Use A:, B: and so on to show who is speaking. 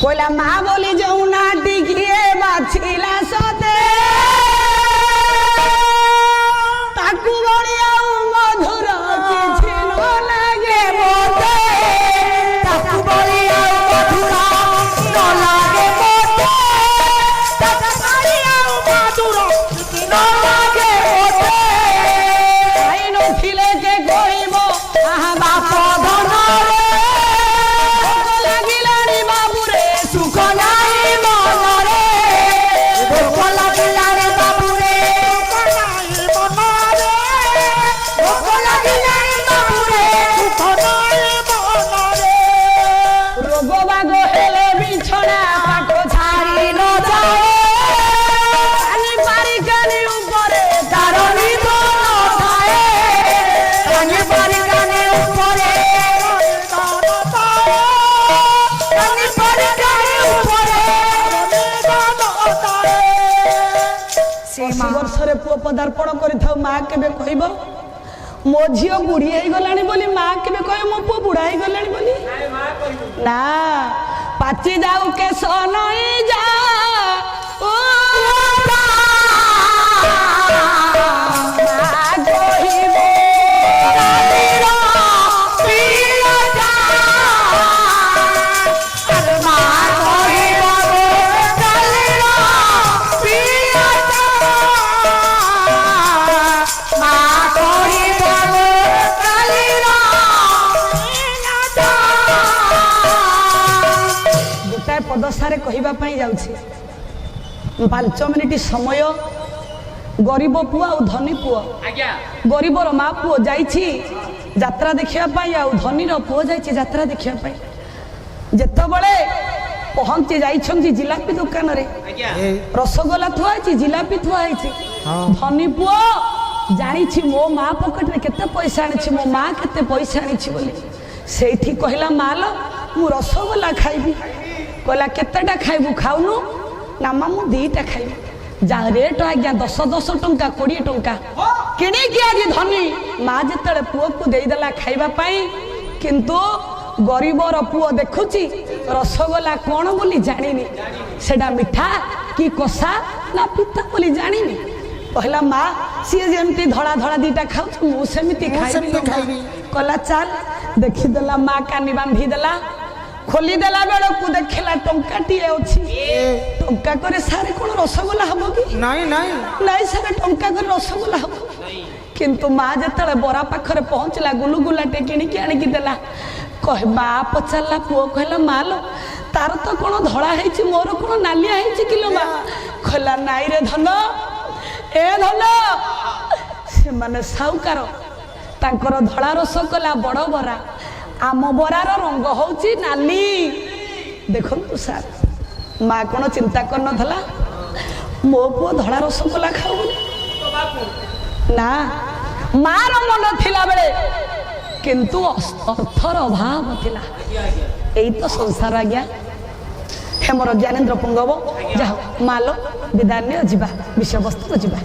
A: Cola माँ बोली जौना टिकिए बाछिला सते ताकू बड़िया मधुर किछि न लागे मोते ताकू बड़िया मधुर न लागे मोते ताकू बड़िया मधुर न लागे मोते आई नथिले के कहिबो आहा बाप धन वर्षरे पुओ पदार्पण कर माँ के कहब मो झी बुढ़ी हो गला बोली माँ के कह मो पु बुढ़ा हो गला बोली ना पाची जाऊ के सनई जा पदसारे कहवाई जाऊँगी 5 मिनिट समय गरीब पुआ और धनी पुआ गरीबर माँ पुओ जात्रा देखापी आ धनी पुओ जात्रा देखापी जितेबले पहुंची जाइछंती जिलापी दुकान रे रसगोला थुआई जिलापी थुआई धनी पुओ जानी मो माँ पकेट में केते पैसा आनी मो माँ केते पैसा आनी बोली से कहला माल मु रसगोला खाइबी कहला केतेटा खाइबू खाऊनु ना माँ मु 2टा खाइबी जा रेट आज्ञा 10 टंका 20 टंका किणिकी आज धनी माँ जिते पुओ को देदेला खाइबापाई किंतु गरीबर पुओ देखुची रसगोला कौन बोली जानिनी सेटा मिठा कि कषा ना पिता बोली जानिनी कहला माँ सी जमती धड़ा धड़ा 2टा खाऊ मुझे खाइबी कहला चल देखीदेला माँ कानी बांधी देला खोली देला बेल को देखला टंकाटी अछि टंका करे सारे कोन रसगोला हबो कि नाही नाही नाही सारे टंका करे रसगोला हबो किंतु माँ जतले बरा पाखरे पहुंचला गुलुगुला टे किणी के आनी कि देला कह माँ पचारला पुओ कहला मालो तार तो कोन धड़ा हेछि मोर कोन नालिया हेछि किलो माँ कहला नाई रे धन ए धन से माने साउकार तांकर धड़ा रसगोला बड़ बरा आम बरार रंग होची नाली देखु सार माँ कौन चिंता कर नथला मो पुओ धड़ा रसगोला खाऊ ना मार मन थिला बेले किंतु अर्थर अभाव थिला एई तो संसार आज्ञा हे मोर ज्ञानेन्द्र पुंगव जा मालो विदान्य जीवा विषय वस्तु जीवा।